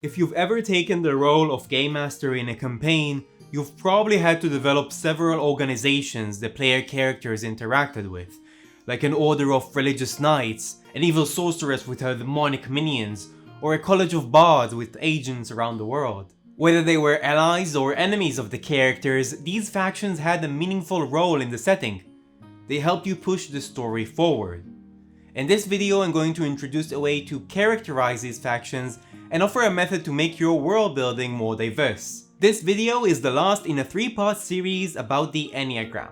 If you've ever taken the role of Game Master in a campaign, you've probably had to develop several organizations the player characters interacted with, like an order of religious knights, an evil sorceress with her demonic minions, or a college of bards with agents around the world. Whether they were allies or enemies of the characters, these factions had a meaningful role in the setting. They helped you push the story forward. In this video, I'm going to introduce a way to characterize these factions and offer a method to make your world building more diverse. This video is the last in a 3-part series about the Enneagram.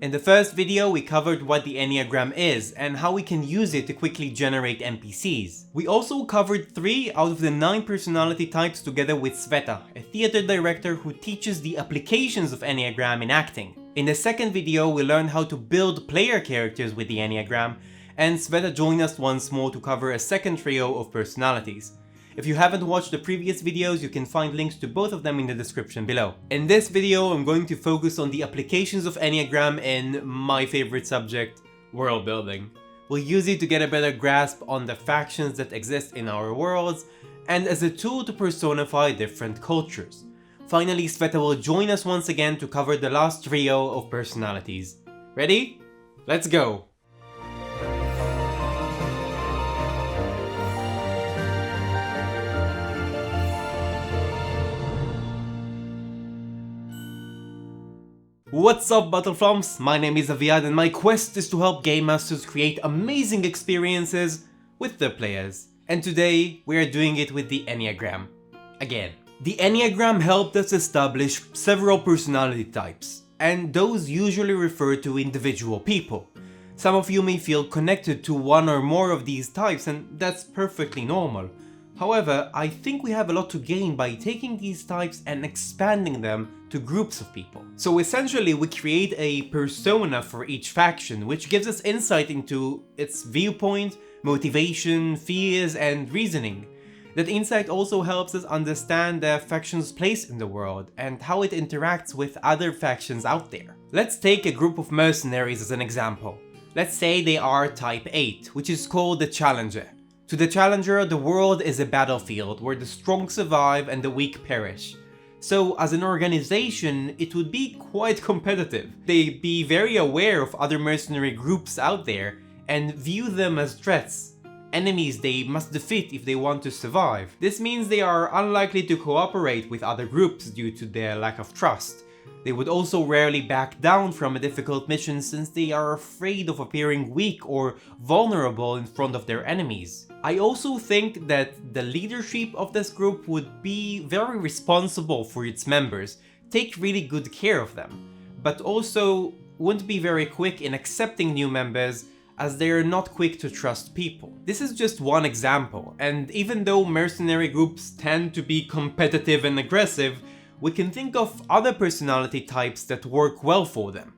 In the first video, we covered what the Enneagram is and how we can use it to quickly generate NPCs. We also covered 3 out of the 9 personality types together with Sveta, a theater director who teaches the applications of Enneagram in acting. In the second video, we learned how to build player characters with the Enneagram, and Sveta joined us once more to cover a second trio of personalities. If you haven't watched the previous videos, you can find links to both of them in the description below. In this video, I'm going to focus on the applications of Enneagram in my favorite subject, world building. We'll use it to get a better grasp on the factions that exist in our worlds, and as a tool to personify different cultures. Finally, Sveta will join us once again to cover the last trio of personalities. Ready? Let's go! What's up, Flumphs? My name is Aviad and my quest is to help game masters create amazing experiences with their players. And today we are doing it with the Enneagram. Again. The Enneagram helped us establish several personality types, and those usually refer to individual people. Some of you may feel connected to one or more of these types, and that's perfectly normal. However, I think we have a lot to gain by taking these types and expanding them to groups of people. So essentially, we create a persona for each faction, which gives us insight into its viewpoint, motivation, fears, and reasoning. That insight also helps us understand the faction's place in the world and how it interacts with other factions out there. Let's take a group of mercenaries as an example. Let's say they are type 8, which is called the Challenger. To the Challenger, the world is a battlefield where the strong survive and the weak perish. So as an organization, it would be quite competitive. They'd be very aware of other mercenary groups out there and view them as threats. Enemies they must defeat if they want to survive. This means they are unlikely to cooperate with other groups due to their lack of trust. They would also rarely back down from a difficult mission since they are afraid of appearing weak or vulnerable in front of their enemies. I also think that the leadership of this group would be very responsible for its members, take really good care of them, but also wouldn't be very quick in accepting new members as they are not quick to trust people. This is just one example, and even though mercenary groups tend to be competitive and aggressive, we can think of other personality types that work well for them.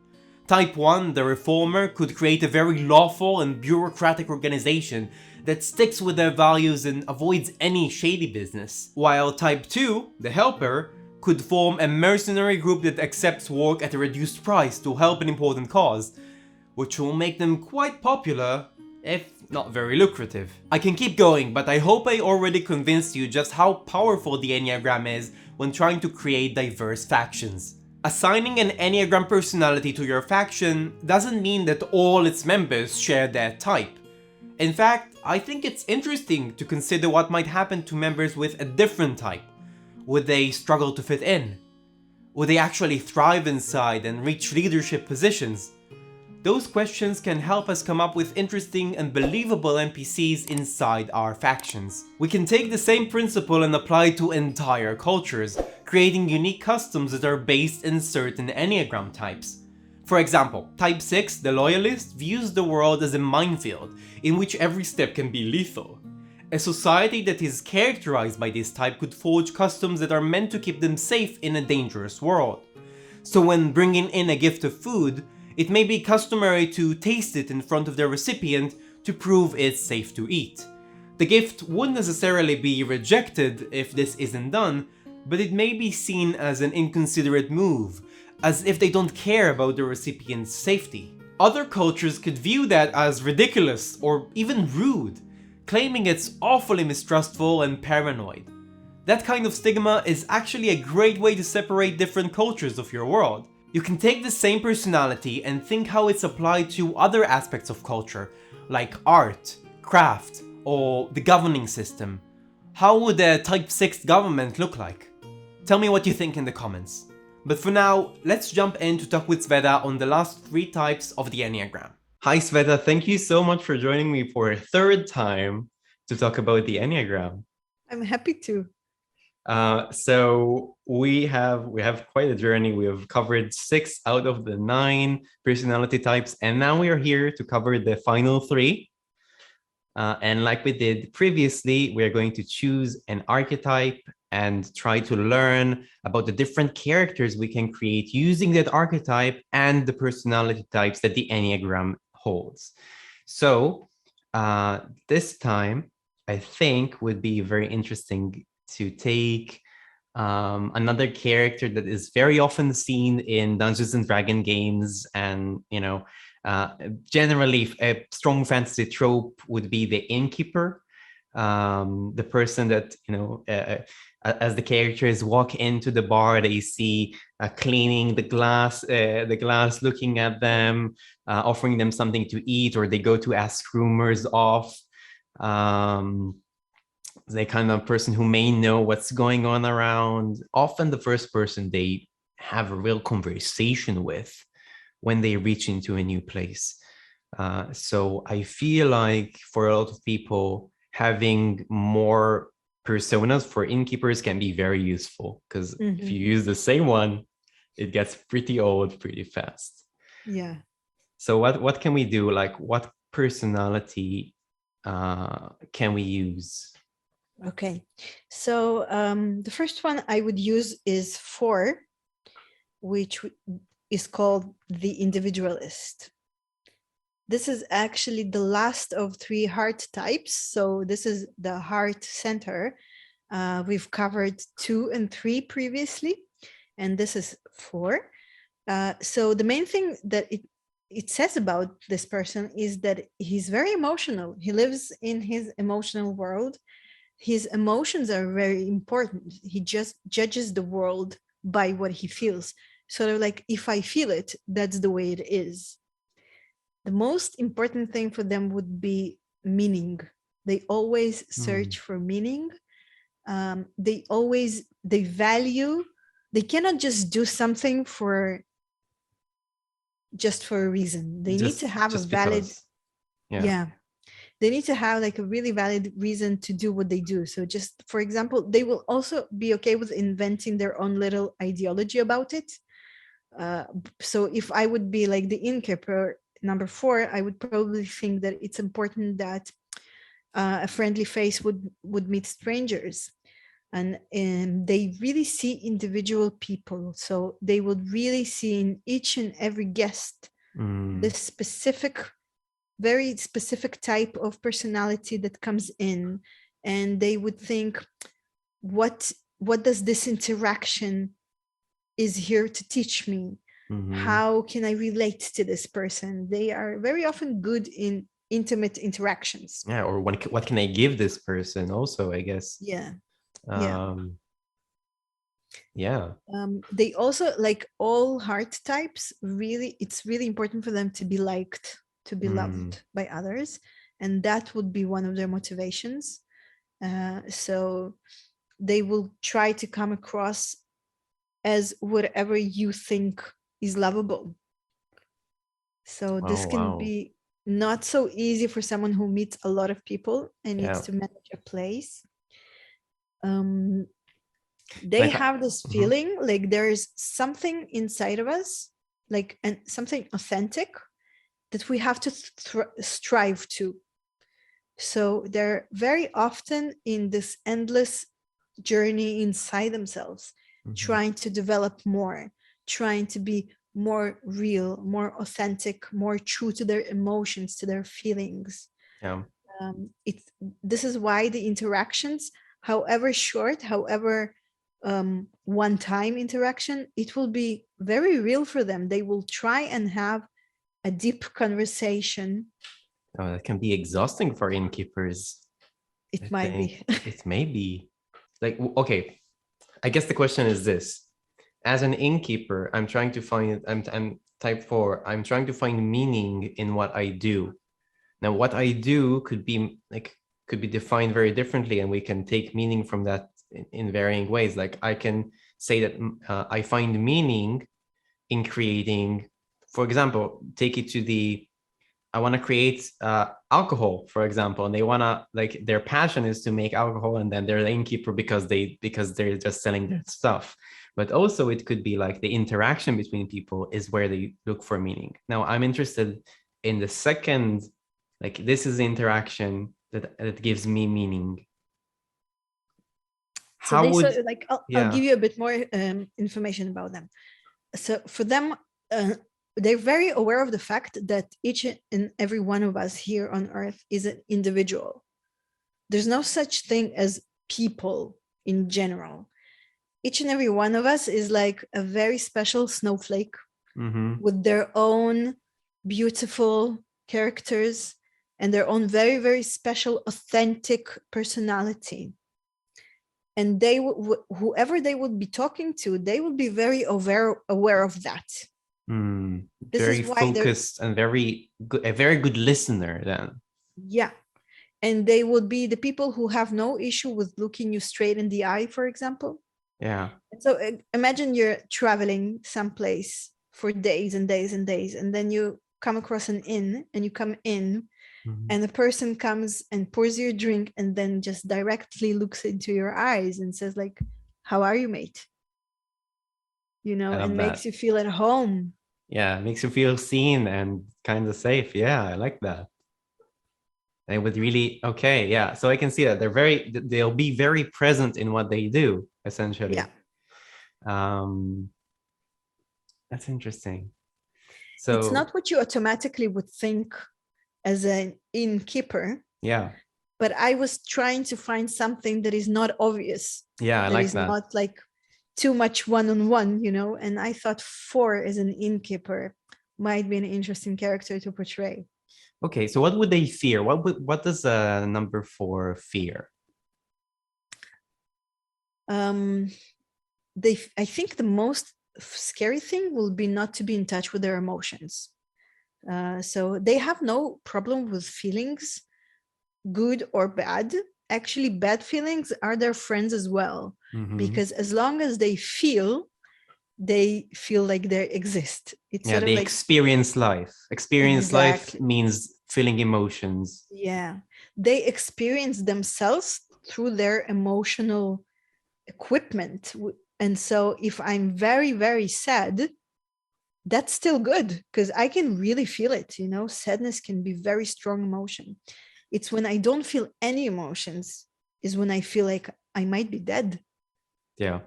Type 1, the Reformer, could create a very lawful and bureaucratic organization that sticks with their values and avoids any shady business. While Type 2, the Helper, could form a mercenary group that accepts work at a reduced price to help an important cause, which will make them quite popular, if not very lucrative. I can keep going, but I hope I already convinced you just how powerful the Enneagram is when trying to create diverse factions. Assigning an Enneagram personality to your faction doesn't mean that all its members share that type. In fact, I think it's interesting to consider what might happen to members with a different type. Would they struggle to fit in? Would they actually thrive inside and reach leadership positions? Those questions can help us come up with interesting and believable NPCs inside our factions. We can take the same principle and apply it to entire cultures, creating unique customs that are based in certain Enneagram types. For example, Type 6, the Loyalist, views the world as a minefield, in which every step can be lethal. A society that is characterized by this type could forge customs that are meant to keep them safe in a dangerous world. So when bringing in a gift of food, it may be customary to taste it in front of the recipient to prove it's safe to eat. The gift wouldn't necessarily be rejected if this isn't done, but it may be seen as an inconsiderate move, as if they don't care about the recipient's safety. Other cultures could view that as ridiculous or even rude, claiming it's awfully mistrustful and paranoid. That kind of stigma is actually a great way to separate different cultures of your world. You can take the same personality and think how it's applied to other aspects of culture, like art, craft, or the governing system. How would a Type 6 government look like? Tell me what you think in the comments. But for now, let's jump in to talk with Sveta on the last 3 types of the Enneagram. Hi Sveta, thank you so much for joining me for a third time to talk about the Enneagram. I'm happy to. So we have quite a journey. We have covered 6 out of the 9 personality types, and now we are here to cover the final 3. And like we did previously, we're going to choose an archetype and try to learn about the different characters we can create using that archetype and the personality types that the Enneagram holds. So this time, I think would be very interesting to take another character that is very often seen in Dungeons and Dragon games, and generally a strong fantasy trope would be the innkeeper, the person that as the characters walk into the bar, they see cleaning the glass, looking at them, offering them something to eat, or they go to ask rumors off. The kind of person who may know what's going on around, often the first person they have a real conversation with when they reach into a new place. So I feel like for a lot of people, having more personas for innkeepers can be very useful, because if you use the same one, it gets pretty old pretty fast. Yeah. So what can we do? Like, what personality can we use? Okay. So the first one I would use is 4, which is called the Individualist. This is actually the last of 3 heart types. So this is the heart center. We've covered 2 and 3 previously, and this is 4. So the main thing that it says about this person is that he's very emotional. He lives in his emotional world. His emotions are very important. He just judges the world by what he feels. So they're like, if I feel it, that's the way it is. The most important thing for them would be meaning. They always search for meaning. They value, they cannot just do something just for a reason. They need to have a valid, they need to have like a really valid reason to do what they do. So just, for example, they will also be okay with inventing their own little ideology about it. So if I would be like the innkeeper, number 4, I would probably think that it's important that a friendly face would meet strangers. And they really see individual people. So they would really see in each and every guest this specific, very specific type of personality that comes in. And they would think, what does this interaction is here to teach me? How can I relate to this person? They are very often good in intimate interactions. Yeah, or what can I give this person also, I guess. Yeah. They also, like all heart types, really, it's really important for them to be liked, to be loved by others. And that would be one of their motivations. So they will try to come across as whatever you think is lovable. So this can be not so easy for someone who meets a lot of people and needs to manage a place. They have this feeling like there's something inside of us, like something authentic that we have to strive to. So they're very often in this endless journey inside themselves, trying to develop more, trying to be more real, more authentic, more true to their emotions, to their feelings. This is why the interactions, however short, however one-time interaction, it will be very real for them. They will try and have a deep conversation. That can be exhausting for innkeepers. It might be. It may be. like, okay, I guess the question is this. As an innkeeper, I'm trying to find, I'm type 4, I'm trying to find meaning in what I do. Now, what I do could be defined very differently, and we can take meaning from that in varying ways. Like I can say that I find meaning in creating, for example, take it to the, I want to create alcohol, for example, and they want to, like, their passion is to make alcohol, and then they're the innkeeper because they're just selling their stuff. But also it could be like the interaction between people is where they look for meaning. Now I'm interested in the second, like this is the interaction that gives me meaning. So How they would, so like I'll give you a bit more information about them. So for them, they're very aware of the fact that each and every one of us here on Earth is an individual. There's no such thing as people in general. Each and every one of us is like a very special snowflake with their own beautiful characters and their own very, very special, authentic personality. And they, whoever they would be talking to, they would be very aware of that. This very is why focused and very good, a very good listener then. Yeah. And they would be the people who have no issue with looking you straight in the eye, for example. Yeah. So imagine you're traveling someplace for days and days and days, and then you come across an inn, and you come in, and the person comes and pours you a drink and then just directly looks into your eyes and says like, how are you, mate? You know, and makes you feel at home. Yeah, makes you feel seen and kind of safe. Yeah, I like that. They would really, okay, yeah. So I can see that they'll be very present in what they do, essentially. Yeah. That's interesting. So it's not what you automatically would think as an innkeeper. Yeah. But I was trying to find something that is not obvious. Yeah, I like that. Not like too much one-on-one, you know, and I thought 4 as an innkeeper might be an interesting character to portray. Okay, so what would they fear? What does number 4 fear? I think the most scary thing will be not to be in touch with their emotions. So they have no problem with feelings, good or bad. Actually, bad feelings are their friends as well, because as long as they feel like they exist. It's yeah, they like, experience life. Experience life means feeling emotions. Yeah, they experience themselves through their emotional equipment. And so if I'm very, very sad, that's still good because I can really feel it. You know, sadness can be very strong emotion. It's when I don't feel any emotions is when I feel like I might be dead. Yeah.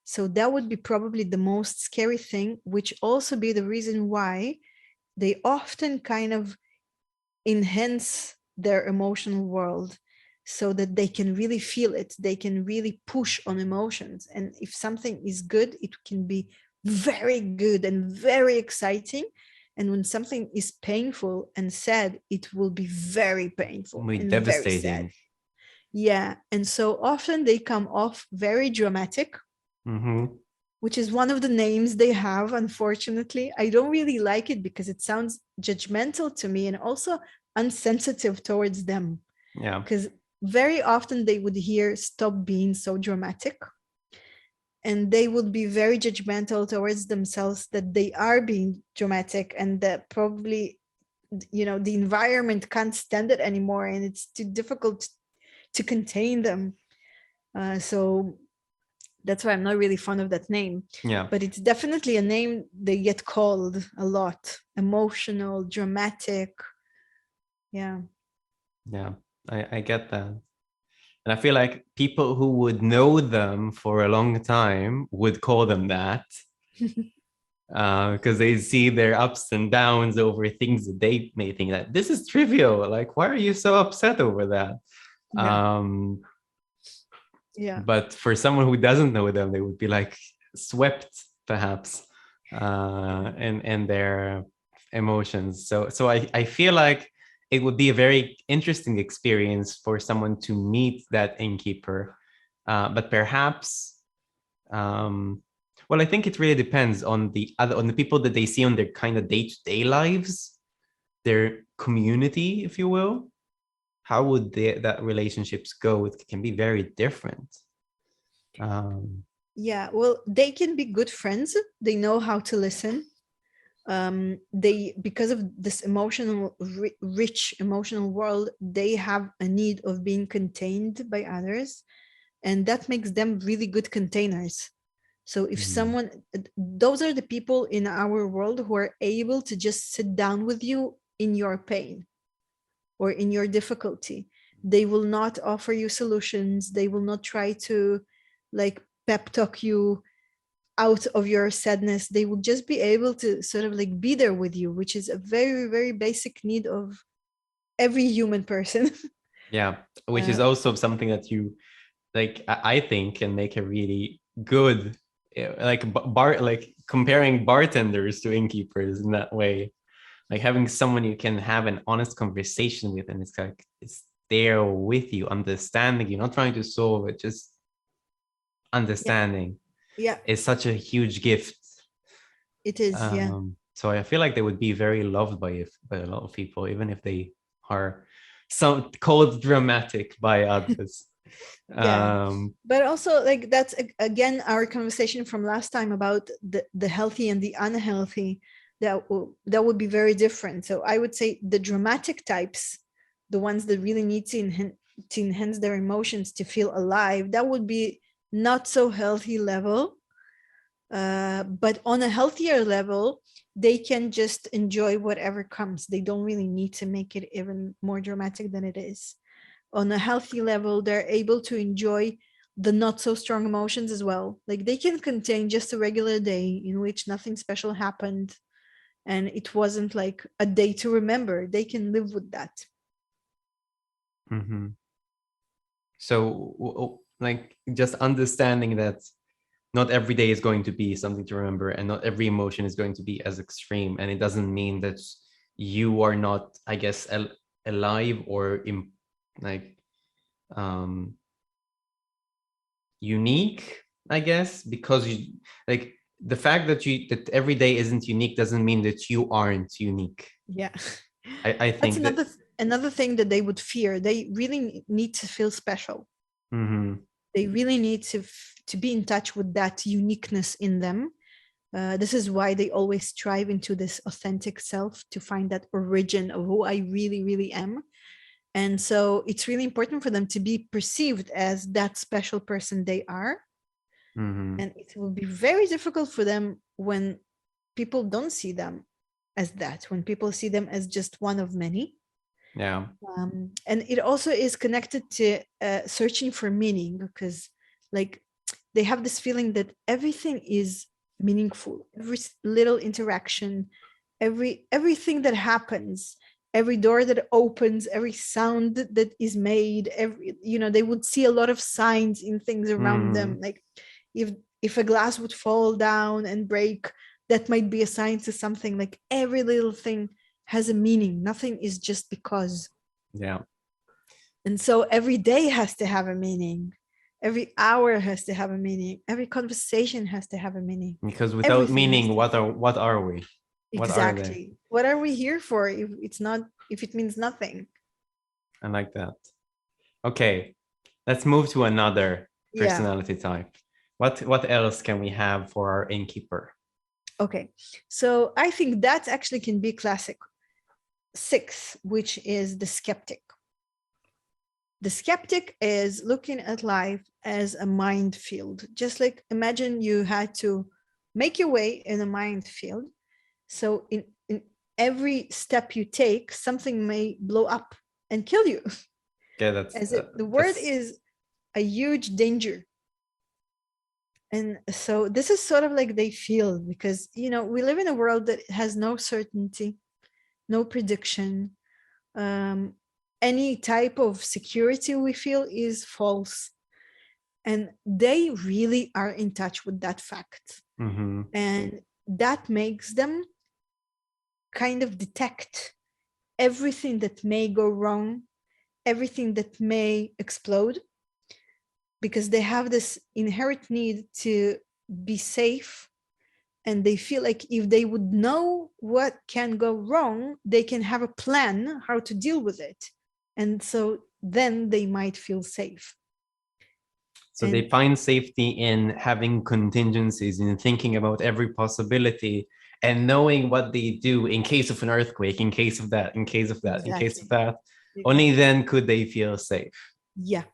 So that would be probably the most scary thing, which also be the reason why they often kind of enhance their emotional world so that they can really feel it. They can really push on emotions. And if something is good, it can be very good and very exciting. And when something is painful and sad, it will be very painful and devastating. Very sad. Yeah. And so often they come off very dramatic, which is one of the names they have, unfortunately. I don't really like it because it sounds judgmental to me and also unsensitive towards them. Yeah. Because very often they would hear, stop being so dramatic. And they would be very judgmental towards themselves that they are being dramatic and that probably, you know, the environment can't stand it anymore and it's too difficult to contain them. So that's why I'm not really fond of that name. Yeah. But it's definitely a name they get called a lot. Emotional, dramatic. Yeah. Yeah, I get that. And I feel like people who would know them for a long time would call them that. Because they see their ups and downs over things that they may think that this is trivial. Like, why are you so upset over that? Yeah. Yeah. But for someone who doesn't know them, they would be like swept, perhaps, in their emotions. So I feel like it would be a very interesting experience for someone to meet that innkeeper But perhaps, well, I think it really depends on the people that they see on their kind of day-to-day lives, their community, if you will. How would that relationships go? It can be very different. Yeah, well, they can be good friends. They know how to listen. They, because of this emotional rich emotional world, they have a need of being contained by others, and that makes them really good containers. So if someone, those are the people in our world who are able to just sit down with you in your pain or in your difficulty. They will not offer you solutions. They will not try to like pep talk you out of your sadness. They will just be able to sort of like be there with you, which is a very, very basic need of every human person. Yeah, which is also something that you like, I think can make a really good, like like comparing bartenders to innkeepers in that way, like having someone you can have an honest conversation with, and it's like it's there with you, understanding you, not trying to solve it, just understanding. Yeah, is such a huge gift. it is. Yeah. So I feel like they would be very loved by a lot of people, even if they are some called dramatic by others. Yeah, but also like that's again our conversation from last time about the healthy and the unhealthy. That would be very different. So I would say the dramatic types, the ones that really need to enhance their emotions to feel alive, that would be not so healthy level. But on a healthier level, they can just enjoy whatever comes. They don't really need to make it even more dramatic than it is. On a healthy level, they're able to enjoy the not so strong emotions as well. Like they can contain just a regular day in which nothing special happened and it wasn't like a day to remember. They can live with that. Mm-hmm. So like just understanding that not every day is going to be something to remember, and not every emotion is going to be as extreme, and it doesn't mean that you are not, I guess, alive or like unique, I guess, because you like the fact that every day isn't unique doesn't mean that you aren't unique. Yeah. I That's think that another thing that they would fear. They really need to feel special. They really need to be in touch with that uniqueness in them. This is why they always strive into this authentic self, to find that origin of who I really, really am. And so it's really important for them to be perceived as that special person they are. And it will be very difficult for them when people don't see them as that, when people see them as just one of many. Yeah. And it also is connected to searching for meaning, because like they have this feeling that everything is meaningful. Every little interaction, everything that happens, every door that opens, every sound that is made, they would see a lot of signs in things around them. Like if a glass would fall down and break, that might be a sign to something. Like every little thing has a meaning. Nothing is just because. Yeah. And so every day has to have a meaning. Every hour has to have a meaning. Every conversation has to have a meaning. Because without Everything meaning, what are we? What are they? Exactly. What are we here for if it means nothing? I like that. Okay, let's move to another personality type. What else can we have for our innkeeper? Okay, so I think that actually can be classic 6, which is the skeptic. The skeptic is looking at life as a minefield. Just like imagine you had to make your way in a minefield. So in every step you take, something may blow up and kill you. Okay, the word is a huge danger. And so this is sort of like they feel, because we live in a world that has no certainty, no prediction. Any type of security we feel is false, and they really are in touch with that fact. And that makes them kind of detect everything that may go wrong, everything that may explode, because they have this inherent need to be safe. And they feel like if they would know what can go wrong, they can have a plan how to deal with it. And so then they might feel safe. So they find safety in having contingencies, in thinking about every possibility and knowing what they do in case of an earthquake, in case of that, in case of that, in case of that. Only then could they feel safe. Yeah.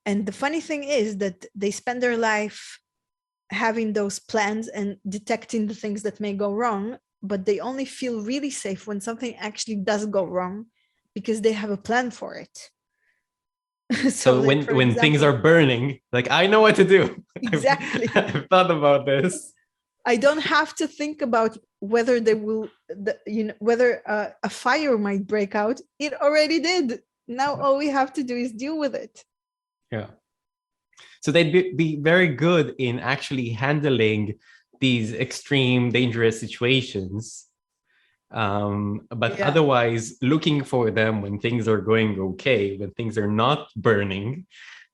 And the funny thing is that they spend their life having those plans and detecting the things that may go wrong, but they only feel really safe when something actually does go wrong because they have a plan for it. So like, when example, things are burning, like, I know what to do. Exactly. I've thought about this. I don't have to think about whether they will, whether a fire might break out. It already did. Now all we have to do is deal with it. Yeah. So they'd be very good in actually handling these extreme, dangerous situations. But otherwise, looking for them when things are going okay, when things are not burning,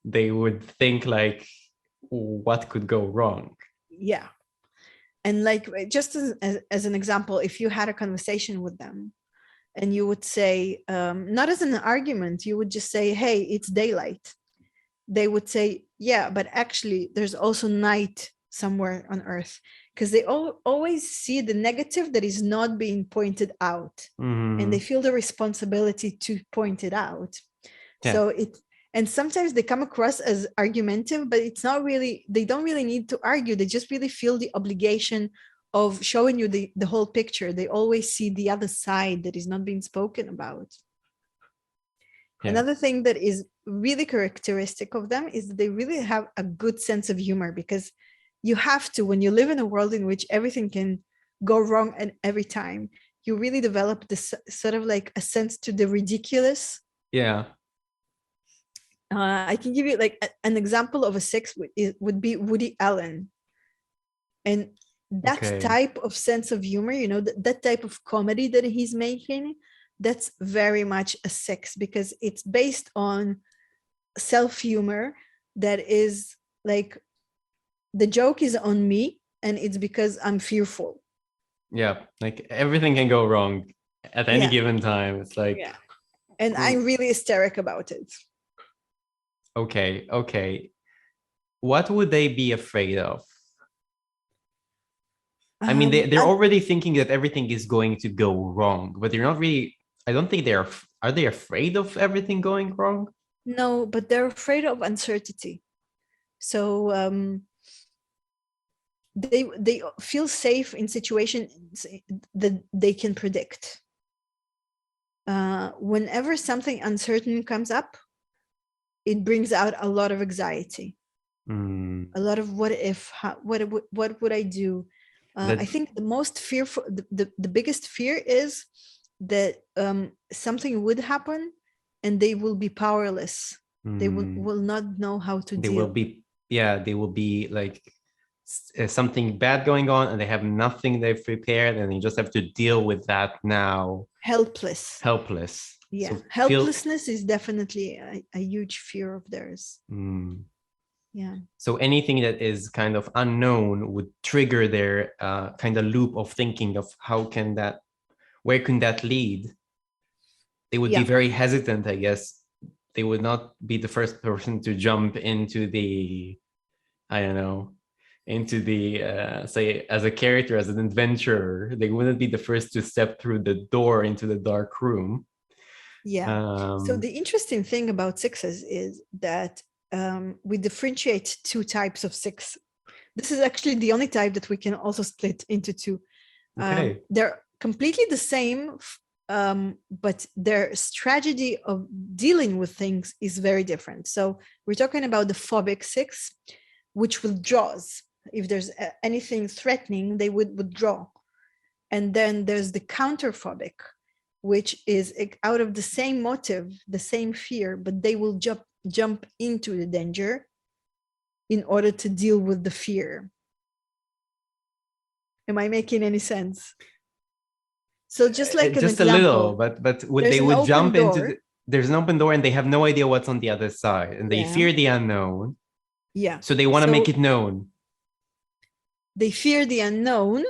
they would think like, what could go wrong? Yeah. And like, just as an example, if you had a conversation with them and you would say, not as an argument, you would just say, hey, it's daylight. They would say, yeah, but actually there's also night somewhere on Earth, because they always see the negative that is not being pointed out. And they feel the responsibility to point it out. So and sometimes they come across as argumentative, but it's not really, they don't really need to argue. They just really feel the obligation of showing you the whole picture. They always see the other side that is not being spoken about. Another thing that is really characteristic of them is that they really have a good sense of humor, because you have to, when you live in a world in which everything can go wrong and every time, you really develop this sort of like a sense to the ridiculous. Yeah. I can give you like an example of a six would be Woody Allen. And that type of sense of humor, that type of comedy that he's making, that's very much a six, because it's based on self-humor that is like, the joke is on me and it's because I'm fearful. Yeah, like everything can go wrong at any given time. It's like, and I'm really hysteric about it. Okay. What would they be afraid of? I mean, they're already thinking that everything is going to go wrong, but they're not really, I don't think are they afraid of everything going wrong? No, but they're afraid of uncertainty. So they feel safe in situations that they can predict. Whenever something uncertain comes up, it brings out a lot of anxiety, a lot of what if, what would I do? I think the most fearful, the biggest fear is that something would happen and they will be powerless. They will not know how to deal. They will be like something bad going on and they have nothing they've prepared and they just have to deal with that now. Helpless. Yeah, so helplessness is definitely a huge fear of theirs. Yeah. So anything that is kind of unknown would trigger their kind of loop of thinking of where can that lead? They would be very hesitant, I guess. They would not be the first person to jump into the, say, as a character, as an adventurer. They wouldn't be the first to step through the door into the dark room. Yeah. So the interesting thing about sixes is that we differentiate two types of six. This is actually the only type that we can also split into two. They're completely the same, but their strategy of dealing with things is very different. So we're talking about the phobic six, which withdraws. If there's anything threatening, they would withdraw. And then there's the counterphobic, which is out of the same motive, the same fear, but they will jump into the danger in order to deal with the fear. Am I making any sense? So just like just a little, but they would jump into there's an open door and they have no idea what's on the other side and they fear the unknown. Yeah. So they want to make it known. They fear the unknown,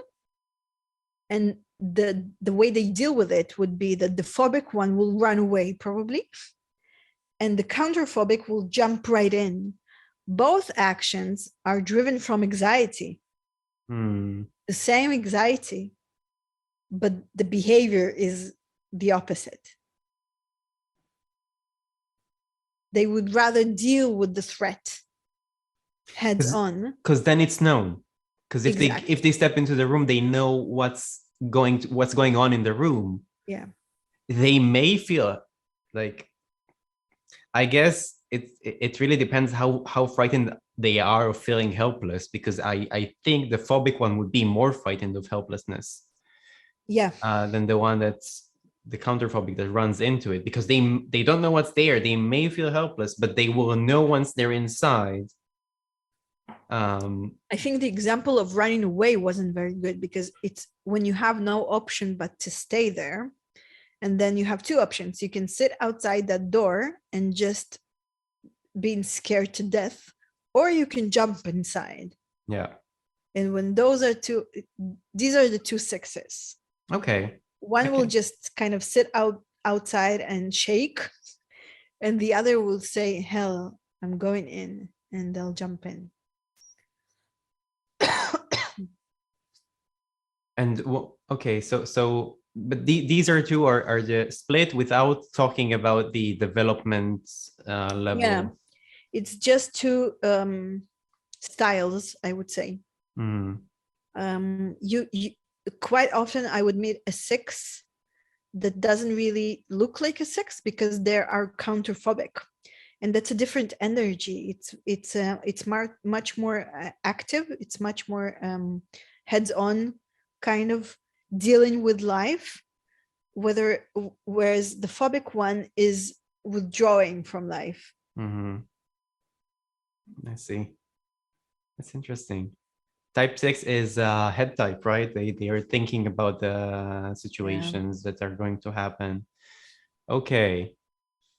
and the way they deal with it would be that the phobic one will run away probably, and the counterphobic will jump right in. Both actions are driven from anxiety. The same anxiety, but the behavior is the opposite. They would rather deal with the threat heads on, because then it's known. Because if exactly. they step into the room, they know what's going on in the room. Yeah. They may feel like, I guess it really depends how frightened they are of feeling helpless, because I think the phobic one would be more frightened of helplessness. Yeah. Than the one that's the counterphobic that runs into it, because they don't know what's there. They may feel helpless, but they will know once they're inside. I think the example of running away wasn't very good, because it's when you have no option but to stay there, and then you have two options. You can sit outside that door and just being scared to death, or you can jump inside. Yeah. And when those are these are the two sexes. Okay. One will just kind of sit outside and shake, and the other will say, hell, I'm going in, and they'll jump in. And okay, so but these are two are the split without talking about the development level. Yeah, it's just two styles, I would say. You quite often I would meet a 6 that doesn't really look like a 6 because they are counterphobic, and that's a different energy. It's much more active. It's much more heads-on, kind of dealing with life, whereas the phobic one is withdrawing from life. I see. That's interesting. Type 6 is head type, right? They are thinking about the situations that are going to happen. Okay.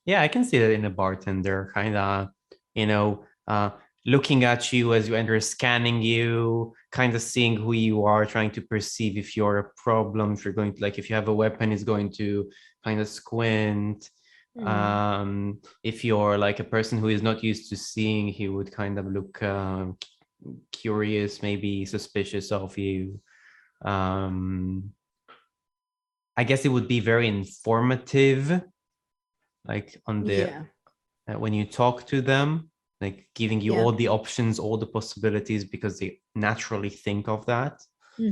Yeah, I can see that in a bartender, kind of, looking at you as you enter, scanning you, kind of seeing who you are, trying to perceive if you're a problem, if you're going to, like, if you have a weapon, he's going to kind of squint. If you're like a person who is not used to seeing, he would kind of look curious, maybe suspicious of you. I guess it would be very informative, like on the when you talk to them, like giving you all the options, all the possibilities, because they naturally think of that. They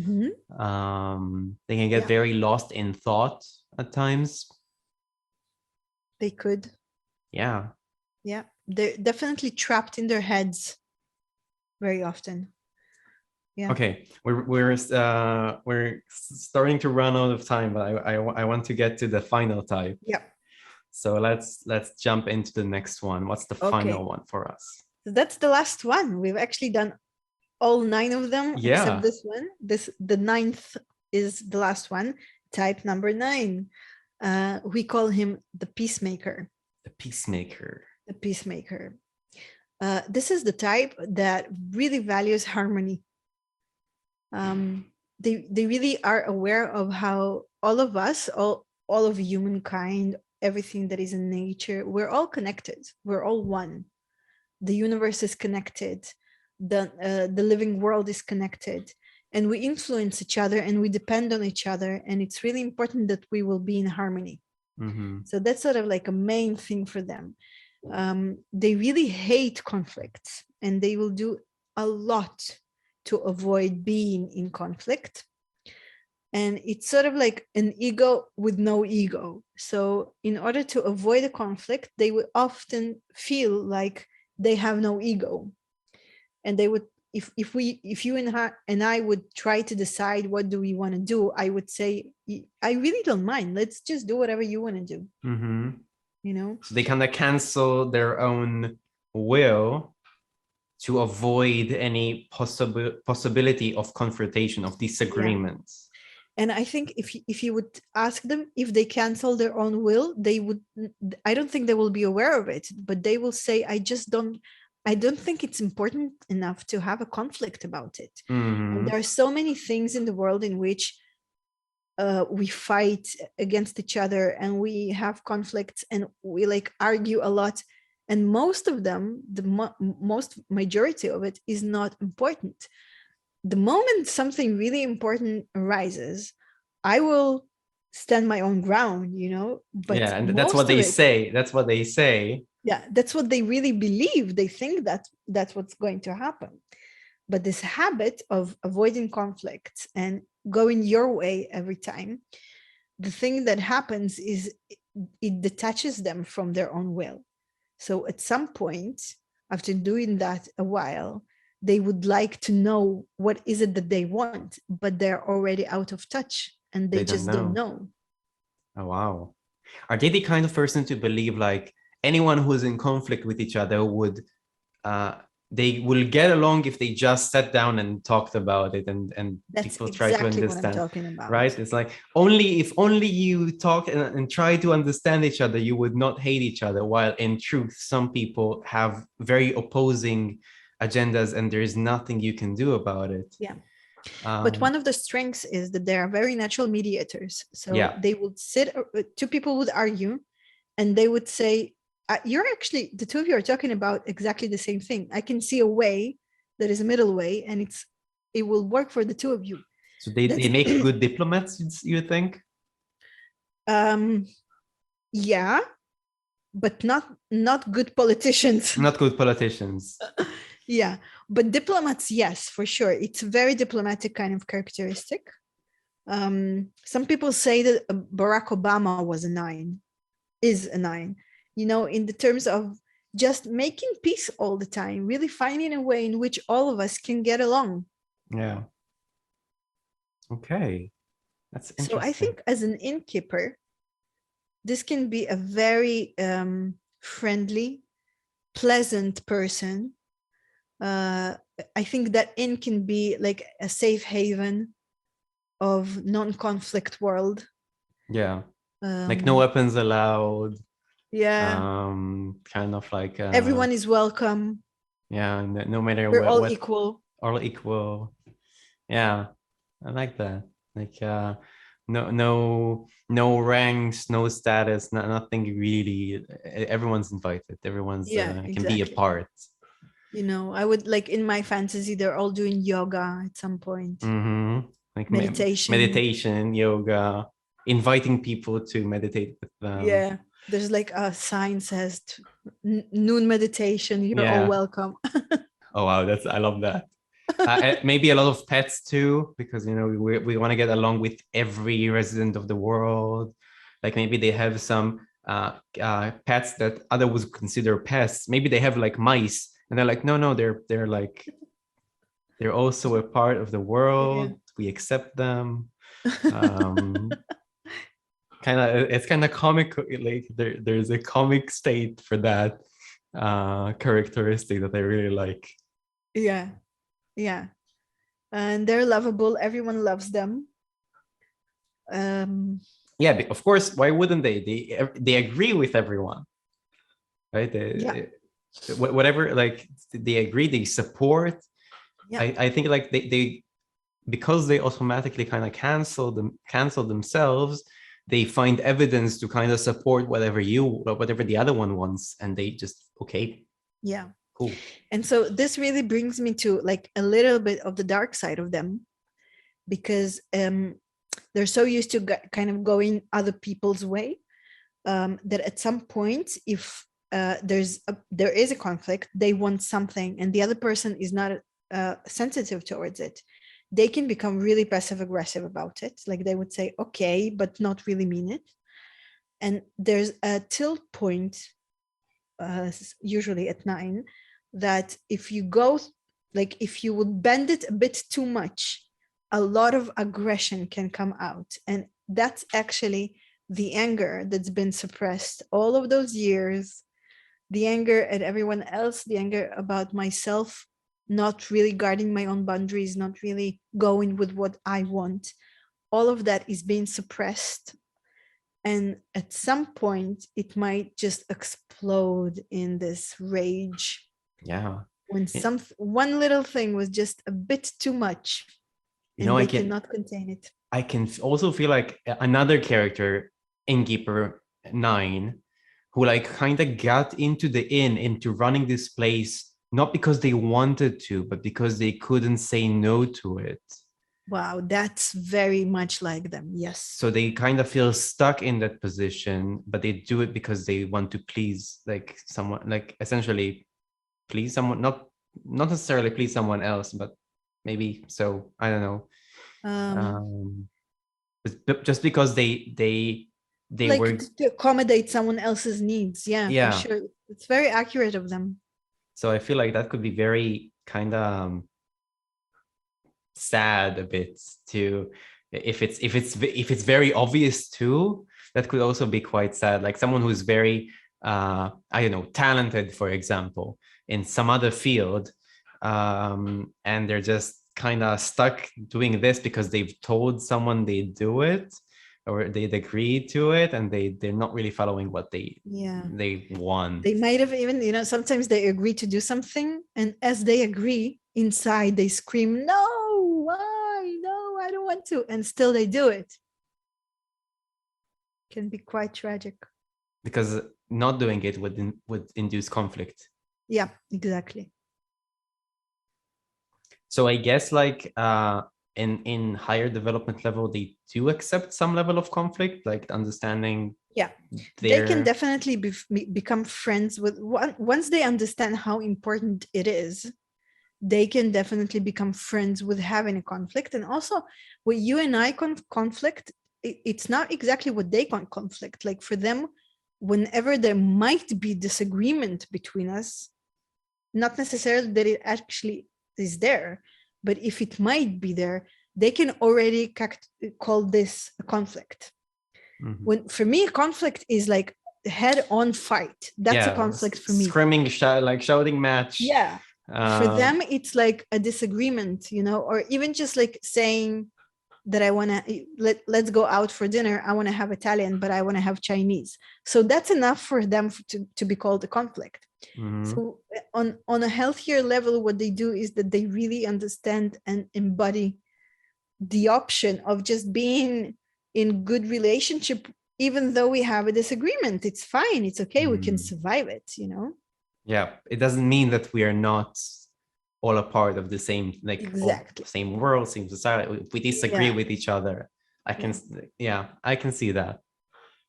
can get very lost in thought at times. They could. Yeah. They're definitely trapped in their heads very often. Okay, we're starting to run out of time, but I want to get to the final type. So let's jump into the next one. What's the final one for us? So that's the last one. We've actually done all 9 of them except this one. The 9th is the last one. Type number 9. We call him the Peacemaker. The Peacemaker. The Peacemaker. This is the type that really values harmony. They really are aware of how all of us, all of humankind, everything that is in nature, we're all connected. We're all one. The universe is connected. The living world is connected, and we influence each other and we depend on each other. And it's really important that we will be in harmony. So that's sort of like a main thing for them. They really hate conflicts, and they will do a lot to avoid being in conflict. And it's sort of like an ego with no ego. So in order to avoid a conflict, they would often feel like they have no ego. And they would, if you and I would try to decide what do we want to do, I would say, I really don't mind. Let's just do whatever you want to do. So they kind of cancel their own will to avoid any possibility of confrontation, of disagreements. And I think if you would ask them if they cancel their own will, they would, I don't think they will be aware of it, but they will say, I just don't I don't think it's important enough to have a conflict about it. Mm-hmm. And there are so many things in the world in which we fight against each other and we have conflicts and we like argue a lot. And most of them, the most majority of it is not important. The moment something really important arises, I will stand my own ground, you know, but yeah, and that's what they say. That's what they say. Yeah, that's what they really believe. They think that that's what's going to happen. But this habit of avoiding conflicts and going your way every time, the thing that happens is it detaches them from their own will. So at some point, after doing that a while, they would like to know what is it that they want, but they're already out of touch and they just don't know. Oh, wow. Are they the kind of person to believe like anyone who's in conflict with each other would they will get along if they just sat down and talked about it and that's people exactly try to understand what I'm talking about. Right? It's like if only you talk and try to understand each other, you would not hate each other, while in truth some people have very opposing agendas and there is nothing you can do about it. Yeah. But one of the strengths is that they are very natural mediators. So they would sit, two people would argue and they would say, you're actually, the two of you are talking about exactly the same thing. I can see a way that is a middle way and it will work for the two of you. So they make good diplomats, you think? Yeah, but not good politicians. Not good politicians. Yeah, but diplomats, yes, for sure. It's a very diplomatic kind of characteristic. Some people say that Barack Obama was is a 9, you know, in the terms of just making peace all the time, really finding a way in which all of us can get along. Yeah. Okay. That's interesting. So I think as an innkeeper, this can be a very friendly, pleasant person. I think that inn can be like a safe haven of non-conflict world. Yeah. Like no weapons allowed. Yeah. Kind of like everyone is welcome. Yeah, no matter we're all equal. All equal. Yeah, I like that. Like no ranks, no status, nothing really. Everyone's invited. Everyone's exactly. Can be a part. You know, I would like in my fantasy, they're all doing yoga at some point. Mm-hmm. Like meditation, yoga, inviting people to meditate with them. Yeah, there's like a sign says noon meditation. You're all welcome. Oh wow, I love that. Maybe a lot of pets too, because you know we want to get along with every resident of the world. Like maybe they have some pets that others would consider pests. Maybe they have like mice, and they're like, no, they're like they're also a part of the world. We accept them. It's kind of comic. Like there's a comic state for that characteristic that I really like. Yeah, and they're lovable. Everyone loves them. Yeah, of course. Why wouldn't they agree with everyone, right? Whatever, like they agree, they support. I think like they because they automatically kind of cancel themselves, they find evidence to kind of support whatever the other one wants, and they just okay. Yeah. Cool. And so this really brings me to like a little bit of the dark side of them, because they're so used to kind of going other people's way that at some point, if there is a conflict, they want something and the other person is not sensitive towards it, they can become really passive aggressive about it. Like they would say, okay, but not really mean it. And there's a tilt point, usually at 9, that if you would bend it a bit too much, a lot of aggression can come out. And that's actually the anger that's been suppressed all of those years, the anger at everyone else, the anger about myself, not really guarding my own boundaries, not really going with what I want. All of that is being suppressed. And at some point, it might just explode in this rage Yeah. When one little thing was just a bit too much, and they cannot contain it. I can also feel like another character, Innkeeper 9, who like kind of got into the inn, into running this place, not because they wanted to, but because they couldn't say no to it. Wow, that's very much like them. Yes. So they kind of feel stuck in that position, but they do it because they want to please like someone, like essentially please someone, not necessarily please someone else, but maybe so. I don't know. Just because they like were to accommodate someone else's needs. Yeah, for sure. It's very accurate of them. So I feel like that could be very kind of sad a bit too. If it's very obvious too, that could also be quite sad. Like someone who's very I don't know, talented, for example, in some other field, and they're just kind of stuck doing this because they've told someone they do it, or they'd agreed to it, and they're not really following what they want. They might have even, sometimes they agree to do something, and as they agree, inside they scream, no, why? No, I don't want to. And still they do it. Can be quite tragic. Because not doing it would induce conflict. Yeah, exactly. So I guess like in higher development level, they do accept some level of conflict, like understanding. Yeah, they can definitely become friends with, once they understand how important it is, they can definitely become friends with having a conflict. And also what you and I conflict, it's not exactly what they conflict. Like for them, whenever there might be disagreement between us, not necessarily that it actually is there, but if it might be there, they can already call this a conflict. Mm-hmm. When for me, a conflict is like head-on fight. That's a conflict for me. Screaming, like shouting match. Yeah. For them, it's like a disagreement, or even just like saying that I want to let's go out for dinner. I want to have Italian, but I want to have Chinese. So that's enough for them to be called a conflict. Mm-hmm. So on a healthier level, what they do is that they really understand and embody the option of just being in good relationship, even though we have a disagreement. It's fine. It's okay. We can survive it, Yeah, it doesn't mean that we are not all a part of the same, like same world, same society. If we disagree with each other, I can see that.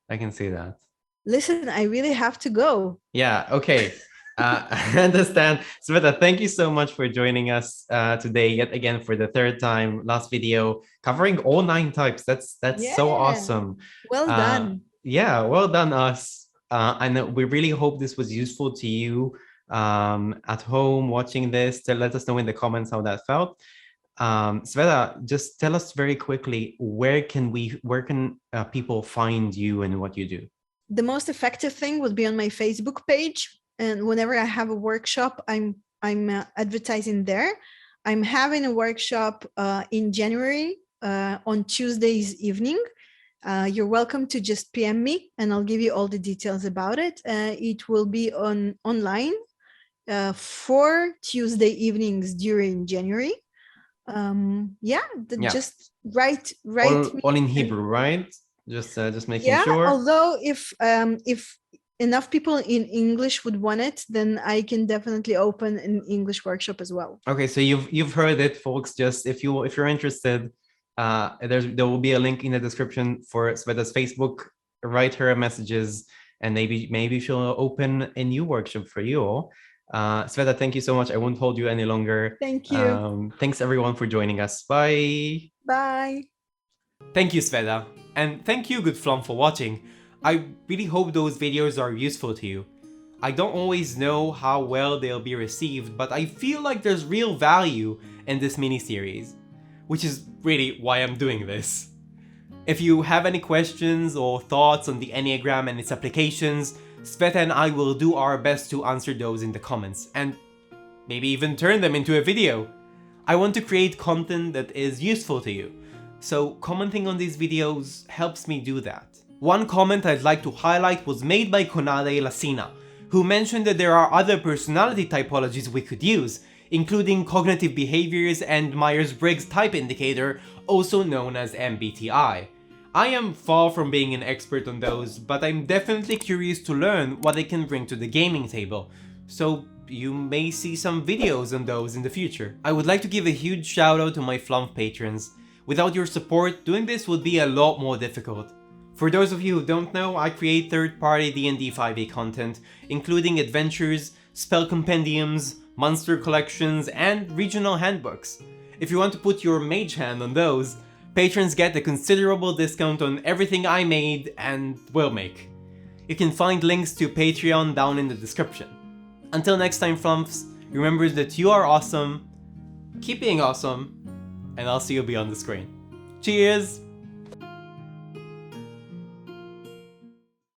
I can see that. Listen, I really have to go. Yeah, okay. I understand. Sveta, thank you so much for joining us today, yet again, for the third time. Last video covering all 9 types. That's so awesome. Well done. Yeah, well done, us. And we really hope this was useful to you at home watching this. Let us know in the comments how that felt. Sveta, just tell us very quickly, where can people find you and what you do? The most effective thing would be on my Facebook page. And whenever I have a workshop, I'm advertising there. I'm having a workshop in January on Tuesdays evening. You're welcome to just PM me and I'll give you all the details about it. It will be online for Tuesday evenings during January. Just write all in Hebrew, right? Just making sure. Although if enough people in English would want it, then I can definitely open an English workshop as well. Okay, so you've heard it, folks. Just if you're interested, there will be a link in the description for Sveta's Facebook. Write her messages, and maybe she'll open a new workshop for you all. Sveta, thank you so much. I won't hold you any longer. Thank you. Thanks everyone for joining us. Bye. Bye. Thank you, Sveta, and thank you, good Flump, for watching. I really hope those videos are useful to you. I don't always know how well they'll be received, but I feel like there's real value in this mini-series, which is really why I'm doing this. If you have any questions or thoughts on the Enneagram and its applications, Sveta and I will do our best to answer those in the comments, and maybe even turn them into a video. I want to create content that is useful to you, so commenting on these videos helps me do that. One comment I'd like to highlight was made by Conade Lassina, who mentioned that there are other personality typologies we could use, including cognitive behaviors and Myers-Briggs type indicator, also known as MBTI. I am far from being an expert on those, but I'm definitely curious to learn what they can bring to the gaming table, so you may see some videos on those in the future. I would like to give a huge shout out to my Flumph patrons. Without your support, doing this would be a lot more difficult. For those of you who don't know, I create third-party D&D 5e content, including adventures, spell compendiums, monster collections, and regional handbooks. If you want to put your mage hand on those, patrons get a considerable discount on everything I made and will make. You can find links to Patreon down in the description. Until next time, Flumphs, remember that you are awesome, keep being awesome, and I'll see you beyond the screen. Cheers!